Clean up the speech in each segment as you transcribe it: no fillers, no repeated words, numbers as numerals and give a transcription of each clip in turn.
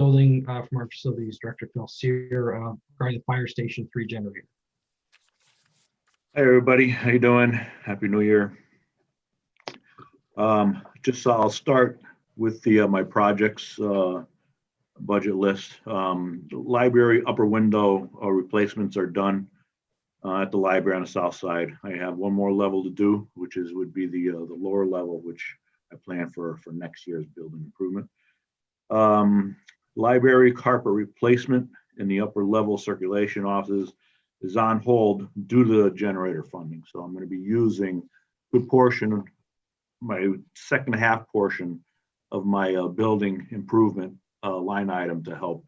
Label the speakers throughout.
Speaker 1: building from our facilities director, Phil Sear, regarding the Fire Station 3 generator.
Speaker 2: Hey everybody, how you doing? Happy New Year. I'll start with the my projects budget list. The library upper window replacements are done at the library on the south side. I have one more level to do, which would be the lower level, which I plan for next year's building improvement. Library carpet replacement in the upper level circulation offices is on hold due to the generator funding. So I'm going to be using a good portion of my second half portion of my building improvement line item to help,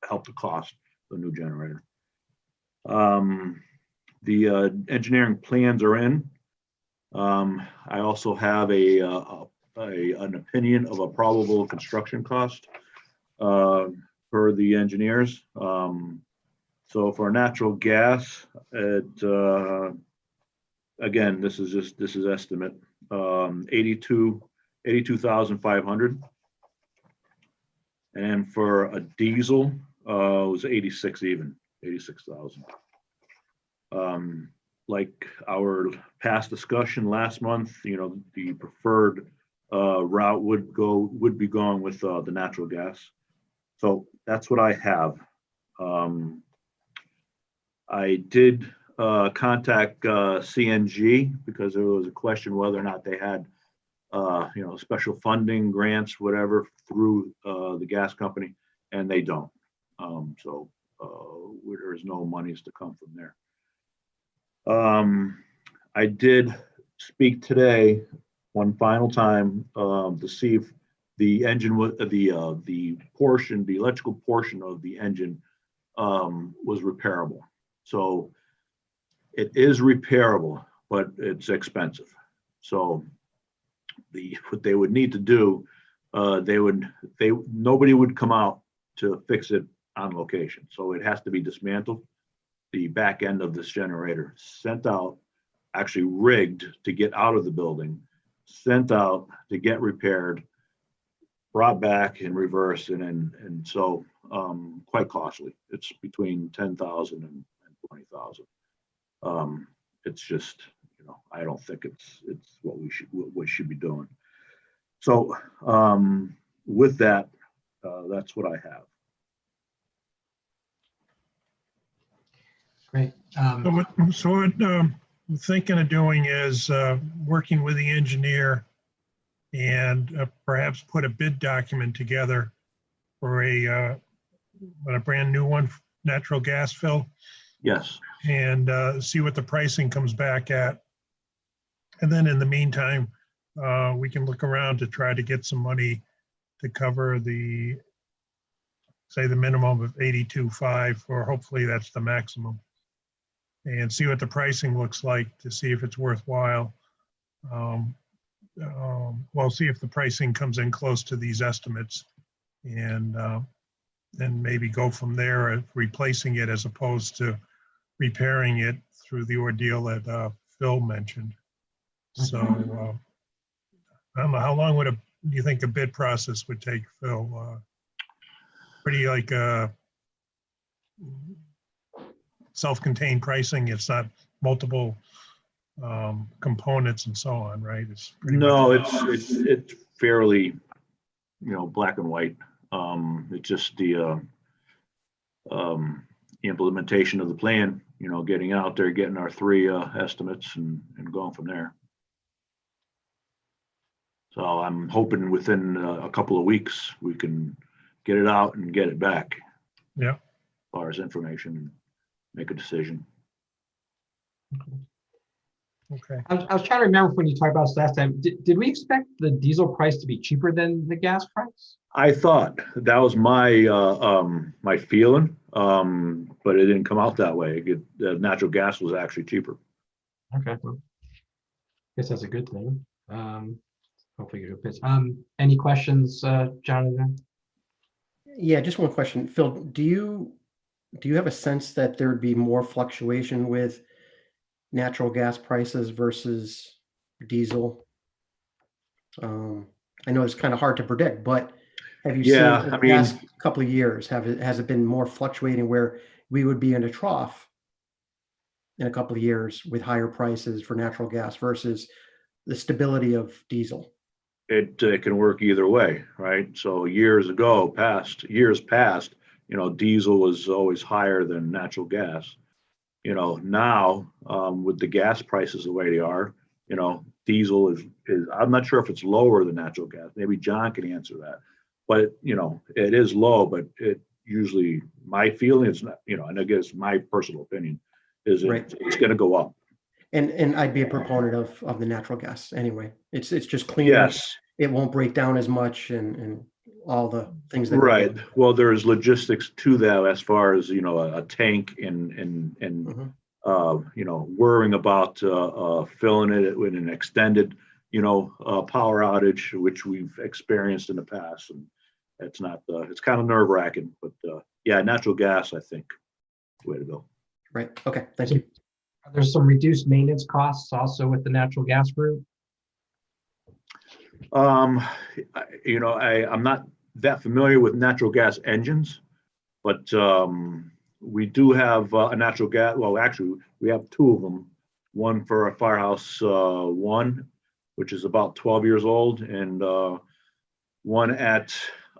Speaker 2: help the cost of the new generator. The engineering plans are in. I also have an opinion of a probable construction cost for the engineers. So for natural gas, again, this is estimate, 82,500. And for a diesel, it was 86,000. Like our past discussion last month, the preferred route would be going with the natural gas. So that's what I have. I did contact CNG because there was a question whether or not they had special funding grants, whatever, through the gas company, and they don't. So there's no monies to come from there. I did speak today one final time to see if the engine was the electrical portion of the engine was repairable. So it is repairable, but it's expensive. So what they would need to do, nobody would come out to fix it on location. So it has to be dismantled. The back end of this generator sent out, actually rigged to get out of the building, sent out to get repaired, brought back in reverse, and so quite costly. It's between 10,000 and 20,000. It's just, I don't think it's what we should be doing. So with that, that's what I have.
Speaker 1: Great.
Speaker 3: So what I'm thinking of doing is working with the engineer and perhaps put a bid document together for a brand new one, natural gas fill.
Speaker 2: Yes.
Speaker 3: And see what the pricing comes back at. And then in the meantime, we can look around to try to get some money to cover the minimum of 82.5, or hopefully that's the maximum. And see what the pricing looks like to see if it's worthwhile. We'll see if the pricing comes in close to these estimates, and maybe go from there at replacing it as opposed to repairing it through the ordeal that Phil mentioned. So I don't know, how long do you think a bid process would take, Phil? Pretty like self-contained pricing. It's not multiple components and so on, right? It's
Speaker 2: it's fairly, black and white. It's just the implementation of the plan, getting out there, getting our 3 estimates and going from there. So I'm hoping within a couple of weeks we can get it out and get it back.
Speaker 3: Yeah.
Speaker 2: As far as information and make a decision.
Speaker 3: Okay.
Speaker 1: I was trying to remember when you talked about this last time. Did we expect the diesel price to be cheaper than the gas price?
Speaker 2: I thought that was my my feeling, but it didn't come out that way. The natural gas was actually cheaper.
Speaker 1: Okay, well, I guess that's a good thing. Hopefully you do. Any questions, Jonathan?
Speaker 4: Yeah, just one question. Phil, do you have a sense that there would be more fluctuation with natural gas prices versus diesel? I know it's kind of hard to predict, but have you
Speaker 2: Yeah,
Speaker 4: seen in
Speaker 2: I
Speaker 4: the past
Speaker 2: mean,
Speaker 4: couple of years, has it been more fluctuating where we would be in a trough in a couple of years with higher prices for natural gas versus the stability of diesel?
Speaker 2: it can work either way, right? So years past, diesel was always higher than natural gas. Now, with the gas prices the way they are, diesel is, I'm not sure if it's lower than natural gas. Maybe John can answer that. But, it is low, but it usually, my feeling is not, and I guess my personal opinion is
Speaker 4: Right.
Speaker 2: it's going to go up.
Speaker 4: And I'd be a proponent of the natural gas anyway. It's just cleaner.
Speaker 2: Yes,
Speaker 4: It won't break down as much and all the things that go
Speaker 2: right.
Speaker 4: with it.
Speaker 2: Well, there's logistics to that as far as, a tank and
Speaker 4: Mhm.
Speaker 2: worrying about filling it with an extended, power outage, which we've experienced in the past. And it's not, it's kind of nerve wracking, but yeah, natural gas, I think, way to go.
Speaker 4: Right. Okay. Thank you.
Speaker 1: There's some reduced maintenance costs also with the natural gas route.
Speaker 2: I'm not that familiar with natural gas engines, but we do have a natural gas. Well, actually, we have two of them. One for a Firehouse One, which is about 12 years old, and one at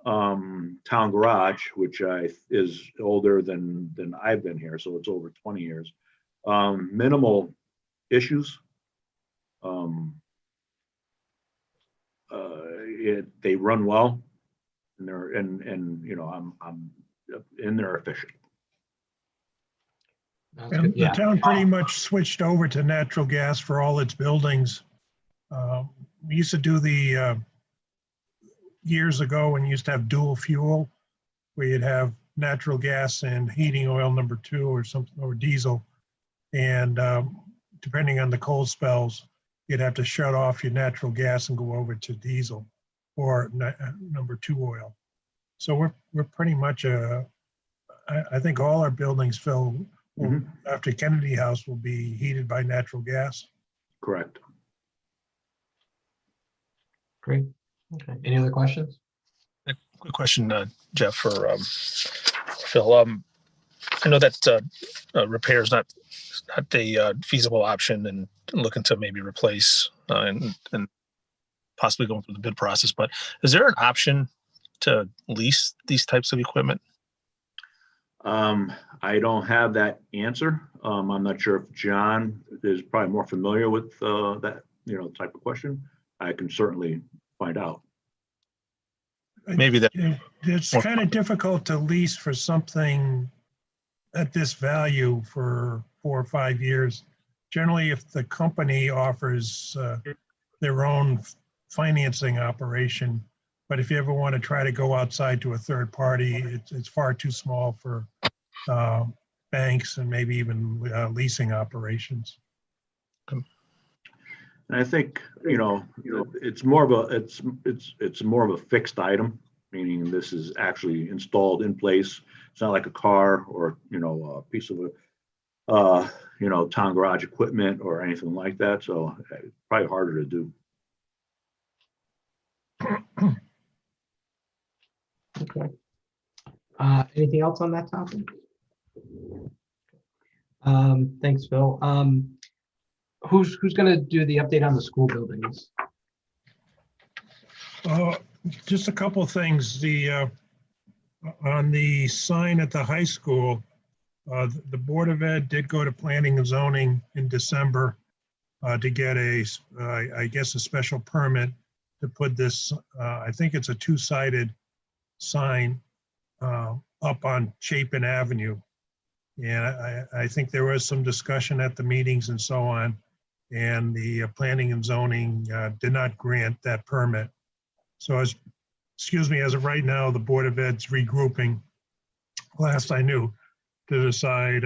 Speaker 2: Town Garage, which is older than I've been here, so it's over 20 years. Minimal issues. They run well, and they're they're efficient.
Speaker 1: That's
Speaker 3: And
Speaker 1: good.
Speaker 3: the
Speaker 1: Yeah.
Speaker 3: town pretty much switched over to natural gas for all its buildings. We used to do the, years ago, when you used to have dual fuel, where you'd have natural gas and heating oil number 2 or something, or diesel. And depending on the cold spells, you'd have to shut off your natural gas and go over to diesel or number 2 oil. So we're pretty much I think all our buildings, Phil, after Kennedy House, will be heated by natural gas.
Speaker 2: Correct.
Speaker 1: Great. Okay. Any other questions?
Speaker 5: Quick question, Jeff, for Phil. I know that repair is not a feasible option, and looking to maybe replace and possibly going through the bid process. But is there an option to lease these types of equipment?
Speaker 2: I don't have that answer. I'm not sure if John is probably more familiar with that type of question. I can certainly find out.
Speaker 5: Maybe that.
Speaker 3: It's kind of difficult to lease for something at this value for 4 or 5 years. Generally, if the company offers their own financing operation, but if you ever want to try to go outside to a third party, it's far too small for banks and maybe even leasing operations.
Speaker 2: And I think, it's more of a fixed item, meaning this is actually installed in place. It's not like a car or, a piece of town garage equipment or anything like that. So it's probably harder to do.
Speaker 1: Okay. Anything else on that topic? Thanks, Phil. Who's going to do the update on the school buildings?
Speaker 3: Just a couple of things. On the sign at the high school, the Board of Ed did go to Planning and Zoning in December to get I guess, a special permit to put this, I think it's a 2-sided sign up on Chapin Avenue. And I think there was some discussion at the meetings and so on, and the Planning and Zoning did not grant that permit. So as of right now, the Board of Ed's regrouping, last I knew, to decide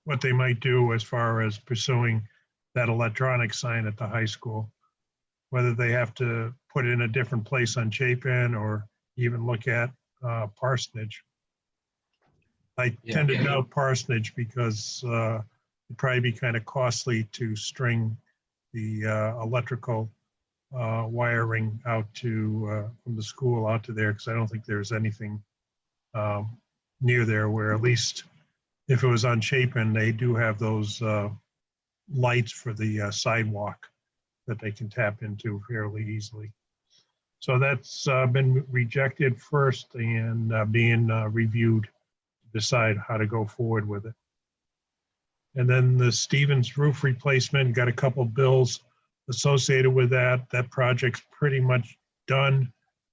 Speaker 3: what they might do as far as pursuing that electronic sign at the high school. Whether they have to put it in a different place on Chapin or even look at Parsonage. I tend to doubt Parsonage because it'd probably be kind of costly to string the electrical wiring out to, from the school out to there, because I don't think there's anything near there where, at least if it was on Chapin, they do have those lights for the sidewalk that they can tap into fairly easily. So that's been rejected first and being reviewed to decide how to go forward with it. And then the Stevens roof replacement, got a couple bills associated with that. That project's pretty much done.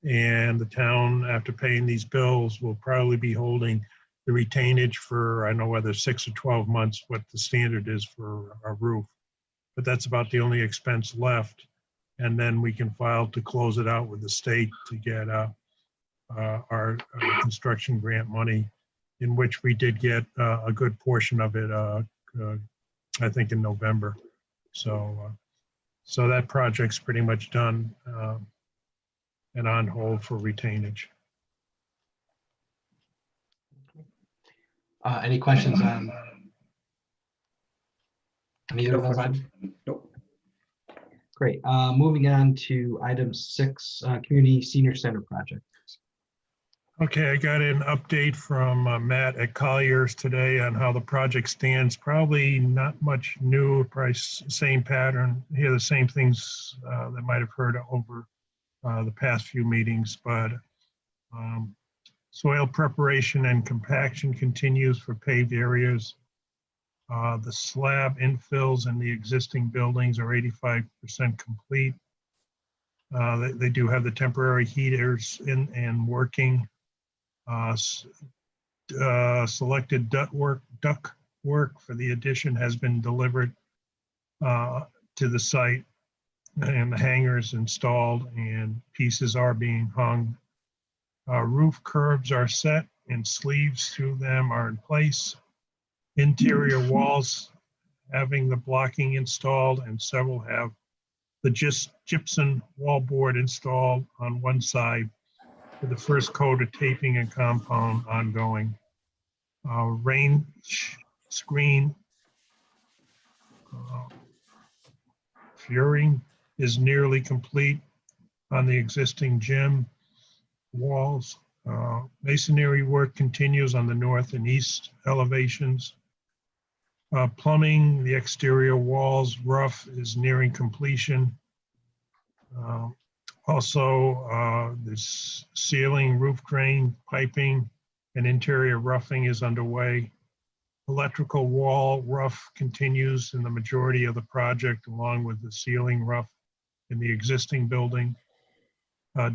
Speaker 3: And the town, after paying these bills, will probably be holding the retainage for, I don't know whether 6 or 12 months, what the standard is for a roof. But that's about the only expense left. And then we can file to close it out with the state to get our construction grant money, in which we did get a good portion of it, I think in November. So that project's pretty much done and on hold for retainage.
Speaker 1: Any questions on any
Speaker 4: No
Speaker 1: of those
Speaker 4: questions.
Speaker 1: items?
Speaker 4: Nope.
Speaker 1: Great. Moving on to item 6, Community Senior Center project.
Speaker 3: Okay, I got an update from Matt at Colliers today on how the project stands. Probably not much new, probably same pattern. Hear the same things that might have heard over the past few meetings, but soil preparation and compaction continues for paved areas. The slab infills in the existing buildings are 85% complete. They do have the temporary heaters in and working. Selected duct work for the addition has been delivered to the site, and the hangars installed and pieces are being hung. Roof curbs are set and sleeves through them are in place. Interior walls having the blocking installed, and several have the gypsum wallboard installed on one side, with the first coat of taping and compound ongoing. Rain screen furring is nearly complete on the existing gym walls. Masonry work continues on the north and east elevations. Plumbing, the exterior walls rough is nearing completion. Also, this ceiling, roof drain, piping, and interior roughing is underway. Electrical wall rough continues in the majority of the project, along with the ceiling rough in the existing building.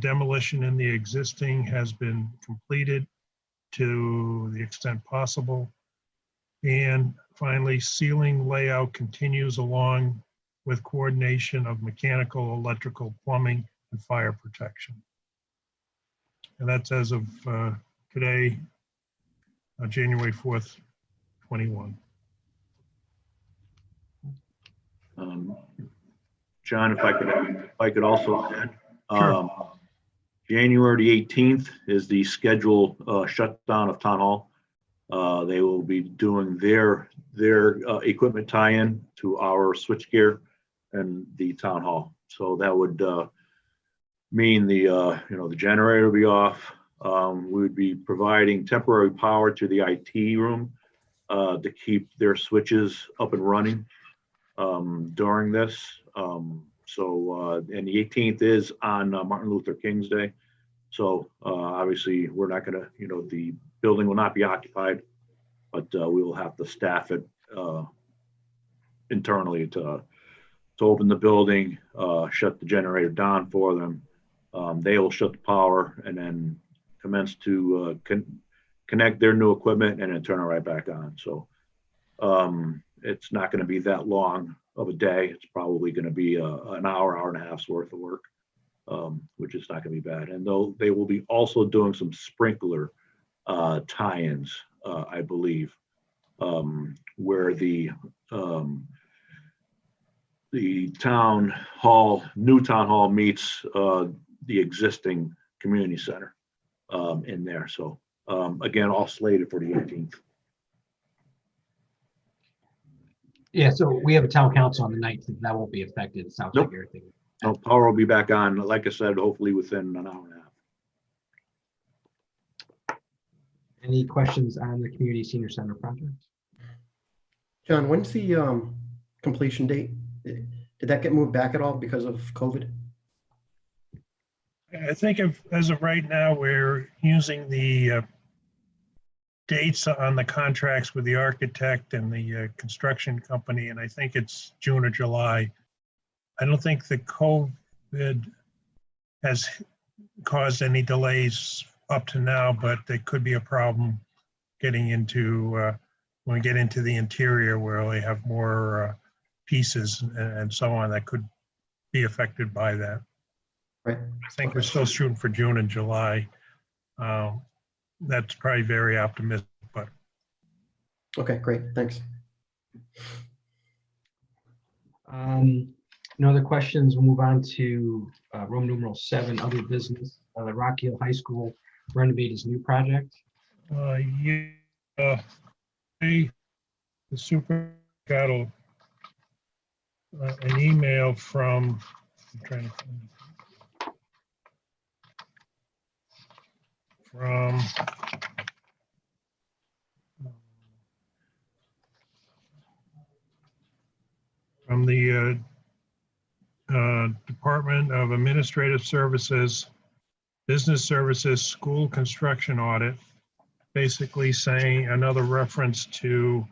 Speaker 3: Demolition in the existing has been completed to the extent possible. And finally, ceiling layout continues along with coordination of mechanical, electrical, plumbing, and fire protection. And that's as of today, January 4th, 21.
Speaker 2: John, if I could also add,
Speaker 3: Sure.
Speaker 2: January the 18th is the scheduled shutdown of Town Hall. They will be doing their equipment tie-in to our switchgear and the Town Hall. So that would mean the generator will be off. We would be providing temporary power to the IT room to keep their switches up and running during this. And the 18th is on Martin Luther King's Day. So obviously we're not gonna, the building will not be occupied, but we will have to staff it internally to open the building, shut the generator down for them. They will shut the power and then commence to connect their new equipment and then turn it right back on. So it's not going to be that long of a day. It's probably going to be an hour and a half's worth of work, which is not going to be bad. And they will be also doing some sprinkler tie-ins, I believe, where the new town hall meets the existing community center in there. So again, all slated for the 18th.
Speaker 1: Yeah, so we have a town council on the 19th. That won't be affected. It sounds like
Speaker 2: Nope.
Speaker 1: everything.
Speaker 2: No, power will be back on, like I said, hopefully within an hour and a half.
Speaker 1: Any questions on the community senior center project?
Speaker 4: John, when's the completion date? Did that get moved back at all because of COVID?
Speaker 3: I think as of right now, we're using the dates on the contracts with the architect and the construction company, and I think it's June or July. I don't think the COVID has caused any delays up to now, but there could be a problem getting into, when we get into the interior where we have more pieces and so on that could be affected by that.
Speaker 4: Right.
Speaker 3: I think we're still shooting for June and July. That's probably very optimistic, but
Speaker 4: Okay, great. Thanks.
Speaker 1: No other questions. We'll move on to Roman numeral 7, other business. The Rock Hill High School renovate his new project.
Speaker 3: yeah, the super got an email from, I'm trying to find it. From the Department of Administrative Services, Business Services, School Construction Audit, basically saying another reference to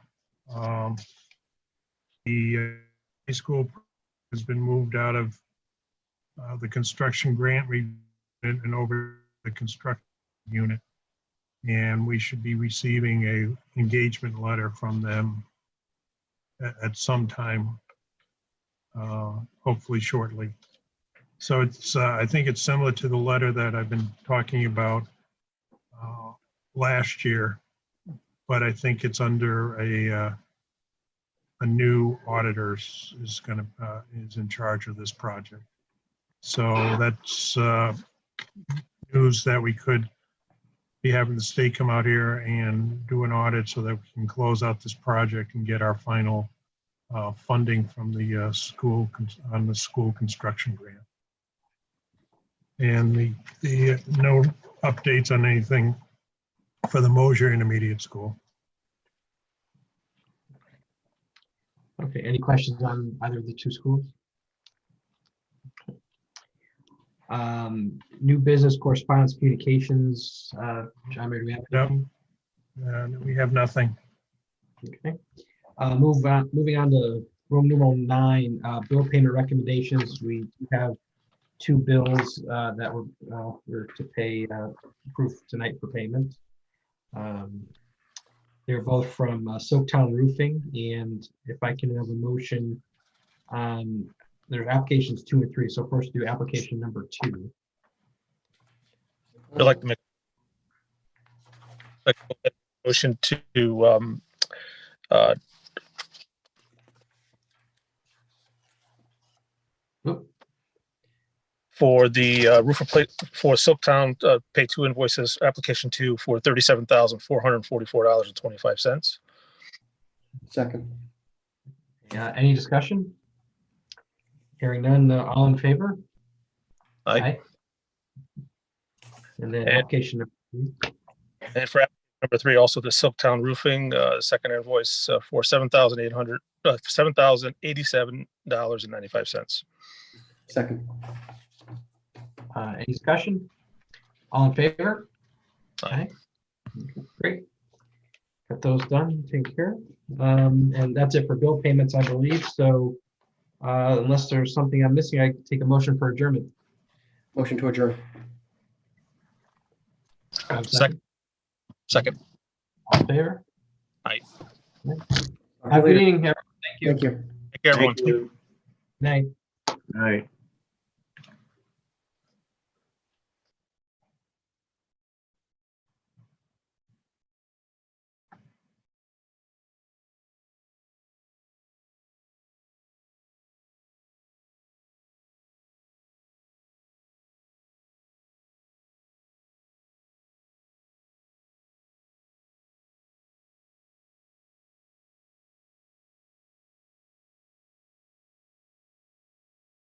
Speaker 3: the high school has been moved out of the construction grant and over the construction unit. And we should be receiving a engagement letter from them at some time, hopefully shortly. So it's, I think it's similar to the letter that I've been talking about last year, but I think it's under a new auditor is in charge of this project. So that's news that we could be having the state come out here and do an audit so that we can close out this project and get our final funding from the school on the school construction grant. And the no updates on anything for the Mosier Intermediate School.
Speaker 1: Okay, any questions on either of the two schools? New business correspondence communications. John, do we have
Speaker 3: No.
Speaker 1: anything?
Speaker 3: We have nothing.
Speaker 1: Okay. Moving on to Roman numeral 9, bill payment recommendations. We have 2 bills that we're to pay, approved tonight for payment. They're both from Soaktown Roofing, and if I can have a motion on, there's applications 2 and 3. So first do application number 2.
Speaker 5: I'd like to make a motion to
Speaker 1: Oop,
Speaker 5: for the roof replace for Soaptown, pay 2 invoices, application 2 for $37,444.25.
Speaker 4: Second.
Speaker 1: any discussion? Hearing none, all in favor?
Speaker 5: Aye.
Speaker 1: And then
Speaker 5: And-
Speaker 1: application number 3.
Speaker 5: And for number 3, also the Silktown Roofing, second invoice for $7,087.95.
Speaker 4: Second.
Speaker 1: Any discussion? All in favor?
Speaker 5: Aye.
Speaker 1: Okay, great. Got those done, taken care of. And that's it for bill payments, I believe. So unless there's something I'm missing, I take a motion for adjournment.
Speaker 4: Motion to adjourn.
Speaker 5: Second.
Speaker 1: All in favor?
Speaker 5: Aye.
Speaker 1: Have a good evening, everyone. Thank you.
Speaker 4: Thank you.
Speaker 5: Take care, everyone.
Speaker 2: Thank you.
Speaker 1: Night.
Speaker 2: All right.